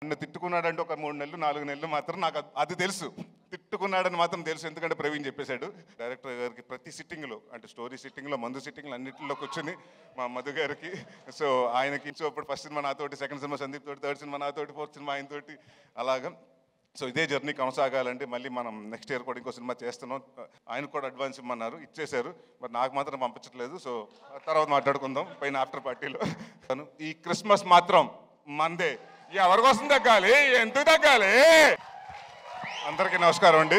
నన్ను తిట్టుకున్నాడంటే ఒక 3 నెలలు 4 నెలలు మాత్రం నాకు అది తెలుసు. తిట్టుకున్నాడని మాత్రం తెలుసు, ఎందుకంటే ప్రవీణ్ చెప్పేశాడు. డైరెక్టర్ గారికి ప్రతి సిట్టింగ్లో, అంటే స్టోరీ సిట్టింగ్లో, మందు సిట్టింగ్లో అన్నింటిలో కూర్చొని మా మధు గారికి, సో ఆయనకి, సో ఇప్పుడు ఫస్ట్ సినిమా నాతోటి, సెకండ్ సినిమా సందీప్ తోటి, థర్డ్ సినిమా నాతోటి, ఫోర్త్ సినిమా ఆయనతోటి, అలాగా. సో ఇదే జర్నీ కొనసాగాలంటే మళ్ళీ మనం నెక్స్ట్ ఇయర్ కూడా ఇంకో సినిమా చేస్తున్నాం. ఆయనకు కూడా అడ్వాన్స్ ఇమ్మన్నారు, ఇచ్చేశారు. మరి నాకు మాత్రం పంపించట్లేదు. సో తర్వాత మాట్లాడుకుందాం పైన ఆఫ్టర్ పార్టీలో. ఈ క్రిస్మస్ మాత్రం మందే. ఎవరి కోసం తగ్గాలి, ఎందుకు తగ్గాలి? అందరికీ నమస్కారం అండి.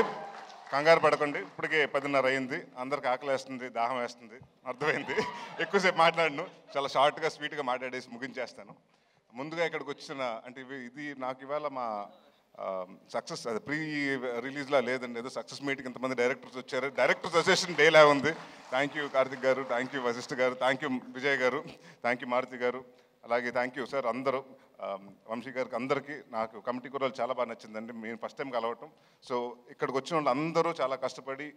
కంగారు పడకండి, ఇప్పటికే 10:30 అయింది. అందరికి ఆకలి వేస్తుంది, దాహం వేస్తుంది, అర్థమైంది. ఎక్కువసేపు మాట్లాడను, చాలా షార్ట్గా స్వీట్గా మాట్లాడేసి ముగించేస్తాను. ముందుగా ఇక్కడికి వచ్చిన, అంటే ఇది నాకు ఇవాళ మా సక్సెస్, అది ప్రీ రిలీజ్లా లేదండి, ఏదో సక్సెస్ మీటింగ్ ఇంతమంది డైరెక్టర్స్ వచ్చారు. డైరెక్టర్స్ అసోసియేషన్ డేలా ఉంది. థ్యాంక్ యూ కార్తిక్ గారు, థ్యాంక్ యూ వశిష్ఠ గారు, థ్యాంక్ యూ విజయ్ గారు, థ్యాంక్ యూ మారుతి గారు, అలాగే థ్యాంక్ యూ సార్ అందరూ, వంశీ గారికి, అందరికీ. నాకు కమిటీ కూరలు చాలా బాగా నచ్చిందండి, మేము ఫస్ట్ టైం కలవటం. సో ఇక్కడికి వచ్చిన వాళ్ళు అందరూ చాలా కష్టపడి,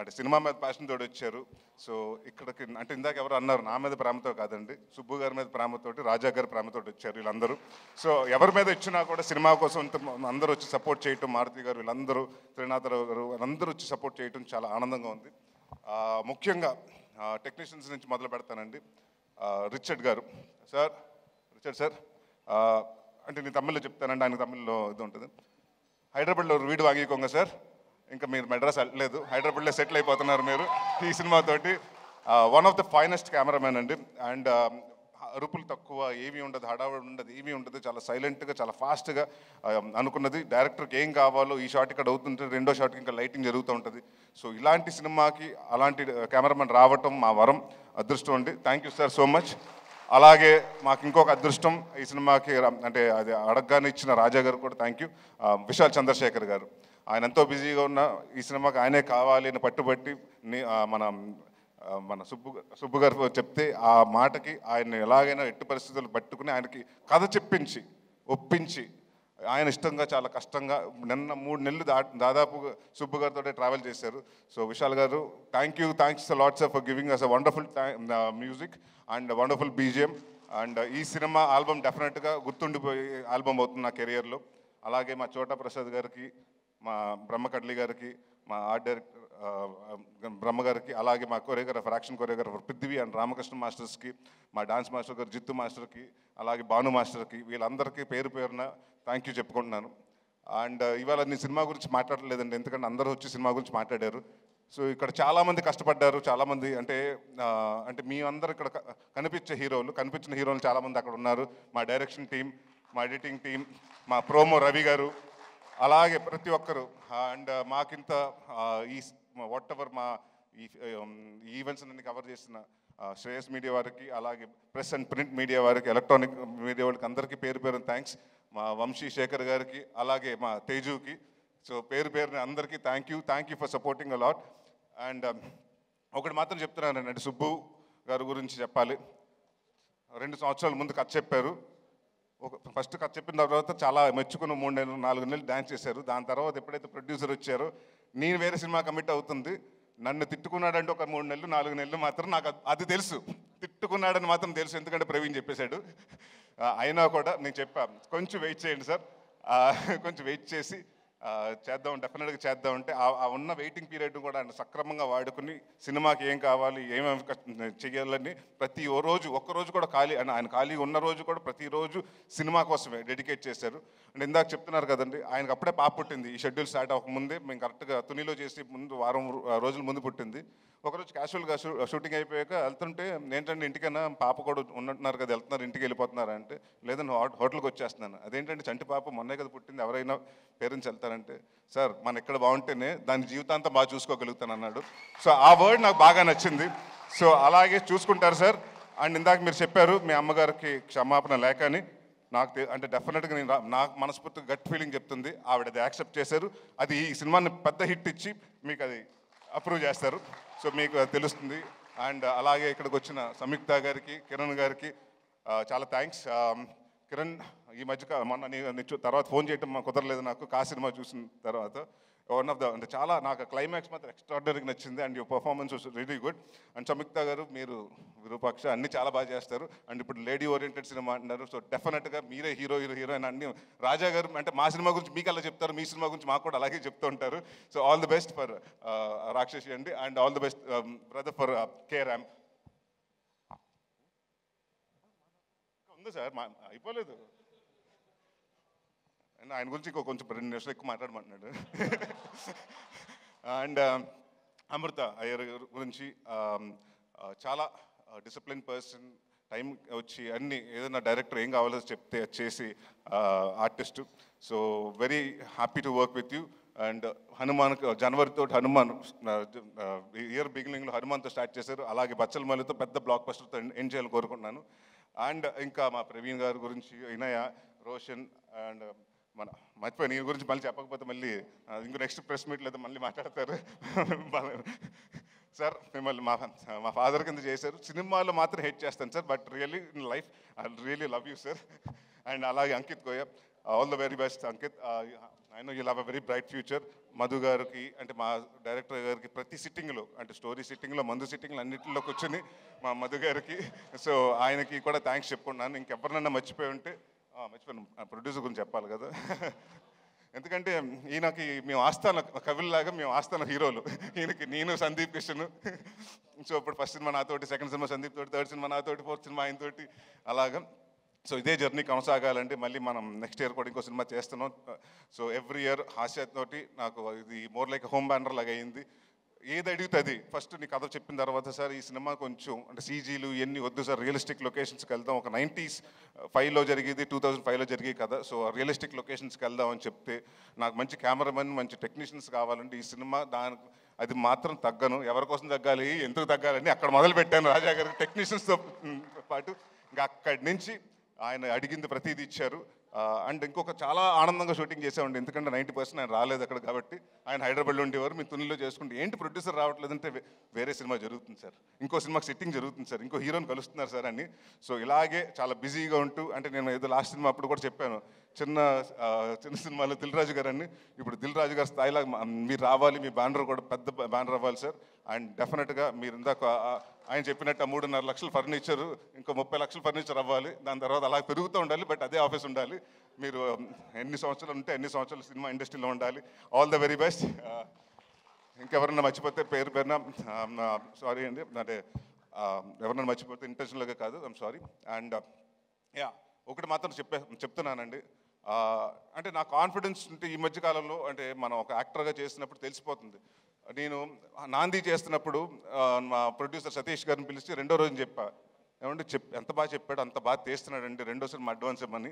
అంటే సినిమా మీద ప్యాషన్ తోటి వచ్చారు. సో ఇక్కడికి, అంటే ఇందాక ఎవరు అన్నారు, నా మీద ప్రేమతో కాదండి, సుబ్బు గారి మీద ప్రేమతోటి, రాజా గారి ప్రేమతోటి వచ్చారు వీళ్ళందరూ. సో ఎవరి మీద ఇచ్చినా కూడా సినిమా కోసం అందరూ వచ్చి సపోర్ట్ చేయటం, మారుతి గారు వీళ్ళందరూ, త్రినాథరావు గారు అందరూ వచ్చి సపోర్ట్ చేయటం చాలా ఆనందంగా ఉంది. ముఖ్యంగా టెక్నీషియన్స్ నుంచి మొదలు పెడతానండి. రిచర్డ్ గారు సార్, రిచర్డ్ సార్, అంటే నేను తమిళ్లో చెప్తానండి, ఆయన తమిళ్లో ఇది ఉంటుంది. హైదరాబాద్లో వీడు వాగికోంగ సార్, ఇంకా మీరు మెడ్రాస్ వెళ్ళలేదు, హైదరాబాద్లో సెటిల్ అయిపోతున్నారు మీరు ఈ సినిమాతోటి. One of the finest cameraman అండి. అండ్ అరుపులు తక్కువ, ఏమీ ఉండదు, హడావుడి ఉండదు, ఏమీ ఉండదు, చాలా సైలెంట్గా, చాలా ఫాస్ట్గా అనుకున్నది. డైరెక్టర్కి ఏం కావాలో ఈ షాట్ ఇక్కడ అవుతుంటే రెండో షాట్కి ఇంకా లైటింగ్ జరుగుతూ ఉంటుంది. సో ఇలాంటి సినిమాకి అలాంటి కెమెరామెన్ రావటం మా వరం, అదృష్టం అండి. Thank you sir so much. అలాగే మాకు ఇంకొక అదృష్టం ఈ సినిమాకి, అంటే అది అడగగానే ఇచ్చిన రాజా గారు కూడా థ్యాంక్ యూ. విశాల్ చంద్రశేఖర్ గారు, ఆయన ఎంతో బిజీగా ఉన్న ఈ సినిమాకి ఆయనే కావాలి అని పట్టుబట్టి మన సుబ్బు గారు చెప్తే ఆ మాటకి ఆయన ఎలాగైనా ఎట్టి పరిస్థితులు పట్టుకుని ఆయనకి కథ చెప్పించి ఒప్పించి, ఆయన ఇష్టంగా చాలా కష్టంగా నిన్న 3 నెలలు దాదాపుగా సుబ్బు గారితో ట్రావెల్ చేశారు. సో విశాల్ గారు thanks lots for giving us a wonderful music and wonderful BGM. And ఈ సినిమా ఆల్బమ్ డెఫినెట్గా గుర్తుండిపోయే ఆల్బమ్ అవుతుంది నా కెరియర్లో. అలాగే మా చోటా ప్రసాద్ గారికి, మా బ్రహ్మకడ్లి గారికి, మా ఆర్ట్ డైరెక్టర్ బ్రహ్మ గారికి, అలాగే మా choreographer, action choreographer Prithvi and Ramakrishna మాస్టర్స్కి, మా డాన్స్ మాస్టర్ గారు జిత్తు మాస్టర్కి, అలాగే భాను మాస్టర్కి, వీళ్ళందరికీ పేరు పేరున థ్యాంక్ యూ చెప్పుకుంటున్నాను. అండ్ ఇవాళ నేను సినిమా గురించి మాట్లాడలేదండి, ఎందుకంటే అందరూ వచ్చి సినిమా గురించి మాట్లాడారు. సో ఇక్కడ చాలామంది కష్టపడ్డారు, చాలామంది, అంటే మీ అందరు ఇక్కడ కనిపించిన హీరోలు చాలామంది అక్కడ ఉన్నారు. మా డైరెక్షన్ టీం, మా ఎడిటింగ్ టీం, మా ప్రోమో రవి గారు, అలాగే ప్రతి ఒక్కరు. అండ్ మాకింత ఈ వాట్ ఎవర్ మా ఈ ఈవెంట్స్ అన్ని కవర్ చేసిన శ్రేయస్ మీడియా వారికి, అలాగే ప్రెస్ అండ్ ప్రింట్ మీడియా వారికి, ఎలక్ట్రానిక్ మీడియా వాళ్ళకి అందరికీ పేరు పేరున థ్యాంక్స్. మా వంశీ శేఖర్ గారికి, అలాగే మా తేజుకి, సో పేరు పేరున అందరికీ thank you for supporting a lot. And ఒకటి మాత్రం చెప్తున్నానండి, అంటే సుబ్బు గారి గురించి చెప్పాలి. 2 సంవత్సరాల ముందు కథ చెప్పారు. ఫస్ట్ కథ చెప్పిన తర్వాత చాలా మెచ్చుకుని 3 నెలలు 4 నెలలు డ్యాన్స్ చేశారు. దాని తర్వాత ఎప్పుడైతే ప్రొడ్యూసర్ వచ్చారో, నేను వేరే సినిమా కమిట్ అవుతుంది, నన్ను తిట్టుకున్నాడంటే ఒక 3 నెలలు 4 నెలలు మాత్రం నాకు అది తెలుసు, తిట్టుకున్నాడని మాత్రం తెలుసు, ఎందుకంటే ప్రవీణ్ చెప్పేశాడు. అయినా కూడా నేను చెప్పాను, కొంచెం వెయిట్ చేయండి సార్, కొంచెం వెయిట్ చేసి చేద్దాం, డెఫినెట్గా చేద్దామంటే ఆ ఉన్న వెయిటింగ్ పీరియడ్ కూడా ఆయన సక్రమంగా వాడుకుని సినిమాకి ఏం కావాలి, ఏమేమి చేయాలని ఒక్కరోజు కూడా ఆయన ఖాళీ ఉన్న రోజు కూడా ప్రతిరోజు సినిమా కోసమే డెడికేట్ చేశారు. అంటే ఇందాక చెప్తున్నారు కదండి, ఆయనకు అప్పుడే పాప పుట్టింది, ఈ షెడ్యూల్ స్టార్ట్ అవ్వకముందే, మేము కరెక్ట్గా తునిలో చేసి వారం రోజుల ముందు పుట్టింది. ఒకరోజు క్యాజువల్గా షూటింగ్ అయిపోయాక వెళ్తుంటే, ఏంటంటే ఇంటికైనా పాప కూడా ఉన్నట్టున్నారు కదా, వెళ్తున్నారు, ఇంటికి వెళ్ళిపోతున్నారు అంటే, లేదని హోటల్కి వచ్చేస్తున్నాను. అదేంటంటే చంటి పాప మొన్నే కదా పుట్టింది, ఎవరైనా పేరెంట్స్ వెళ్తారంటే, సార్ మన ఇక్కడ బాగుంటేనే దాని జీవితాంతం బాగా చూసుకోగలుగుతాను అన్నాడు. సో ఆ వర్డ్ నాకు బాగా నచ్చింది. సో అలాగే చూసుకుంటారు సార్. అండ్ ఇందాక మీరు చెప్పారు మీ అమ్మగారికి క్షమాపణ లేక అని, అంటే డెఫినెట్గా నాకు మనస్ఫూర్తిగా గట్ ఫీలింగ్ చెప్తుంది, ఆవిడ అది యాక్సెప్ట్ చేశారు. అది ఈ సినిమాని పెద్ద హిట్ ఇచ్చి మీకు అది అప్రూవ్ చేస్తారు. సో మీకు తెలుస్తుంది. అండ్ అలాగే ఇక్కడికి వచ్చిన సంయుక్త గారికి, కిరణ్ గారికి చాలా థ్యాంక్స్. కిరణ్ ఈ మధ్య మొన్న తర్వాత ఫోన్ చేయటం కుదరలేదు నాకు, కా సినిమా చూసిన తర్వాత. వన్ ఆఫ్ ద అంటే చాలా నాకు క్లైమాక్స్ మాత్రం ఎక్స్ట్రాడినరీగా నచ్చింది and your performance was really good. And Samyuktha గారు మీరు విరూపాక్ష అన్నీ చాలా బాగా చేస్తారు అండ్ ఇప్పుడు లేడీ ఓరియంటెడ్ సినిమా అంటున్నారు. సో డెఫినెట్గా మీరే హీరోయిన్ అన్ని. రాజా గారు అంటే మా సినిమా గురించి మీకు అలా చెప్తారు, మీ సినిమా గురించి మాకు కూడా అలాగే చెప్తూ ఉంటారు. So all the best for రాక్షసి అండి and all the best brother for K RAM. ఉంది సార్ అయిపోలేదు, ఆయన గురించి కొంచెం 2 నిమిషాలు ఎక్కువ మాట్లాడమంటున్నాడు. అండ్ అమృత అయ్యర్ గురించి చాలా డిసిప్లిన్ పర్సన్, టైం వచ్చి అన్ని ఏదైనా డైరెక్టర్ ఏం కావాలో చెప్తే చేసి artist. So very happy to work with you. And Hanuman జనవరితో హనుమాన్ ఇయర్ బిగినింగ్లో హనుమాన్తో స్టార్ట్ చేశారు, అలాగే బచ్చల మల్లితో పెద్ద బ్లాక్ బస్టర్తో ఎండ్ చేయాలని కోరుకుంటున్నాను. అండ్ ఇంకా మా ప్రవీణ్ గారి గురించి, వినయ, రోషన్ అండ్ మన మర్చిపోయి నీ గురించి మళ్ళీ చెప్పకపోతే మళ్ళీ ఇంకో నెక్స్ట్ ప్రెస్ మీట్ లేదా మళ్ళీ మాట్లాడతారు. సార్ మిమ్మల్ని మా ఫాదర్ కింద చేశారు, సినిమాలో మాత్రం హెట్ చేస్తాను sir, but really in life I really love you sir. And అలాగే Ankit Goyal, all the very best Ankit. I know you'll have a very bright future. Madhu గారికి అంటే మా డైరెక్టర్ గారికి ప్రతి సిట్టింగ్లో అంటే స్టోరీ సిట్టింగ్లో, మందు సిట్టింగ్లో అన్నింటిలో కూర్చొని మా మధు గారికి, సో ఆయనకి కూడా థ్యాంక్స్ చెప్పుకున్నాను. ఇంకెవరినన్నా మర్చిపోయి ఉంటే మర్చిపోయాను, ప్రొడ్యూసర్ గురించి చెప్పాలి కదా. ఎందుకంటే ఈయనకి మేము ఆస్థాన కవుల్లాగా, మేము ఆస్థాన హీరోలు. ఈయనకి నేను సందీప్ కిషన్. సో ఇప్పుడు ఫస్ట్ సినిమా నాతోటి, సెకండ్ సినిమా సందీప్ తోటి, థర్డ్ సినిమా నాతోటి, ఫోర్త్ సినిమా ఆయనతోటి అలాగా. సో ఇదే జర్నీ కొనసాగాలంటే మళ్ళీ మనం నెక్స్ట్ ఇయర్ కూడా ఇంకో సినిమా చేస్తున్నాం. సో ఎవ్రీ ఇయర్ హాస్యతోటి నాకు ఇది మోర్ లైక్ హోమ్ బ్యానర్ లాగా అయింది. ఏది అడుగుతుంది ఫస్ట్ నీ కథ చెప్పిన తర్వాత, సార్ ఈ సినిమా కొంచెం అంటే సీజీలు ఇవన్నీ వద్దు సార్, రియలిస్టిక్ లొకేషన్స్కి వెళ్దాం, ఒక 95లో జరిగేది 2005లో జరిగే కదా, సో రియలిస్టిక్ లొకేషన్స్కి వెళ్దాం అని చెప్తే, నాకు మంచి కెమెరామెన్, మంచి టెక్నీషియన్స్ కావాలంటే ఈ సినిమా దానికి అది మాత్రం తగ్గను. ఎవరి కోసం తగ్గాలి, ఎందుకు తగ్గాలని అక్కడ మొదలు పెట్టాను రాజా గారికి టెక్నీషియన్స్తో పాటు. ఇంకా అక్కడి నుంచి ఆయన అడిగింది ప్రతిదీ ఇచ్చారు. అండ్ ఇంకొక చాలా ఆనందంగా షూటింగ్ చేసామండి, ఎందుకంటే 90% ఆయన రాలేదు అక్కడ కాబట్టి. ఆయన హైదరాబాద్లో ఉండేవారు, మీ తునిలో చేసుకుంటే ఏంటి ప్రొడ్యూసర్ రావట్లేదంటే వేరే సినిమా జరుగుతుంది సార్, ఇంకో సినిమాకి సిట్టింగ్ జరుగుతుంది సార్, ఇంకో హీరోని కలుస్తున్నారు సార్ అని. సో ఇలాగే చాలా బిజీగా ఉంటూ, అంటే నేను ఏదో లాస్ట్ సినిమా అప్పుడు కూడా చెప్పాను, చిన్న సినిమాలో దిల్ రాజు గారు అని, ఇప్పుడు దిల్ రాజు గారి స్థాయిలో మీరు రావాలి, మీ బ్యానర్ కూడా పెద్ద బ్యానర్ అవ్వాలి సార్. అండ్ డెఫినెట్గా మీరు ఇందాక ఆయన చెప్పినట్టు 3.5 లక్షల ఫర్నిచరు, ఇంకో 30 లక్షల ఫర్నిచర్ అవ్వాలి, దాని తర్వాత అలా పెరుగుతూ ఉండాలి, బట్ అదే ఆఫీస్ ఉండాలి. మీరు ఎన్ని సంవత్సరాలు ఉంటే ఎన్ని సంవత్సరాలు సినిమా ఇండస్ట్రీలో ఉండాలి. All the very best. ఇంకెవరన్నా మర్చిపోతే పేరున సారీ అండి, అంటే ఎవరన్నా మర్చిపోతే ఇంటెన్షనల్గా కాదు, ఐమ్ సారీ. అండ్ యా ఒకటి మాత్రం చెప్తున్నానండి, అంటే నా కాన్ఫిడెన్స్ ఉంటే ఈ మధ్యకాలంలో, అంటే మనం ఒక యాక్టర్గా చేసినప్పుడు తెలిసిపోతుంది. నేను నాంది చేస్తున్నప్పుడు మా ప్రొడ్యూసర్ సతీష్ గారిని పిలిచి రెండో రోజు చెప్పా, ఏమంటే ఎంత బాగా చెప్పాడు, అంత బాగా తీస్తున్నాడండి, రెండో సినిమా అడ్వాన్స్ ఇవ్వమని.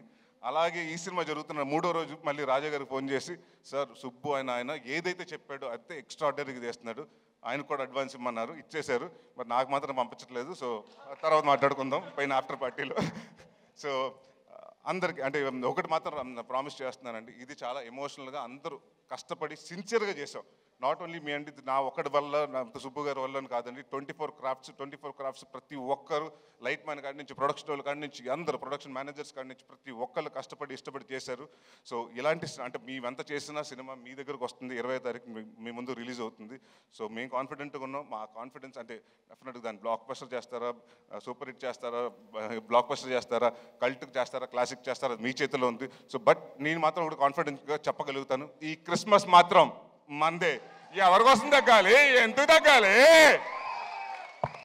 అలాగే ఈ సినిమా జరుగుతున్న 3వ రోజు మళ్ళీ రాజా గారికి ఫోన్ చేసి, సార్ సుబ్బు ఆయన ఏదైతే చెప్పాడో అదే ఎక్స్ట్రాడినరీగా చేస్తున్నాడు, ఆయన కూడా అడ్వాన్స్ ఇవ్వమన్నారు, ఇచ్చేశారు. మరి నాకు మాత్రం పంపించట్లేదు. సో తర్వాత మాట్లాడుకుందాం పైన ఆఫ్టర్ పార్టీలో. సో అందరికి అంటే ఒకటి మాత్రం ప్రామిస్ చేస్తున్నానండి, ఇది చాలా ఎమోషనల్గా అందరూ కష్టపడి సిన్సియర్గా చేసాం. నాట్ ఓన్లీ మీ అంటే నా ఒక్కడి వల్ల, నా సుబ్బు గారి వల్ల కాదండి, 24 క్రాఫ్ట్స్ ప్రతి ఒక్కరు, లైట్ మ్యాన్ కాడి నుంచి, ప్రొడక్షన్ వాళ్ళ కాడి నుంచి, అందరూ ప్రొడక్షన్ మేనేజర్స్ కాడి నుంచి ప్రతి ఒక్కళ్ళు కష్టపడి ఇష్టపడి చేశారు. సో ఇలాంటి అంటే మేమెంత చేసినా సినిమా మీ దగ్గరకు వస్తుంది, 20వ తారీఖు మీ ముందు రిలీజ్ అవుతుంది. సో మేము కాన్ఫిడెంట్గా ఉన్నాం. మా కాన్ఫిడెన్స్ అంటే డెఫినెట్గా దాన్ని బ్లాక్ బస్టర్ చేస్తారా, సూపర్ హిట్ చేస్తారా, బ్లాక్ బస్టర్ చేస్తారా, కల్ట్కి చేస్తారా, క్లాసిక్ చేస్తారా, మీ చేతిలో ఉంది. సో బట్ నేను మాత్రం ఒకటి కాన్ఫిడెంట్గా చెప్పగలుగుతాను, ఈ క్రిస్మస్ మాత్రం మందే. ఎవరి కోసం తగ్గాలి, ఎందుకు తగ్గాలి?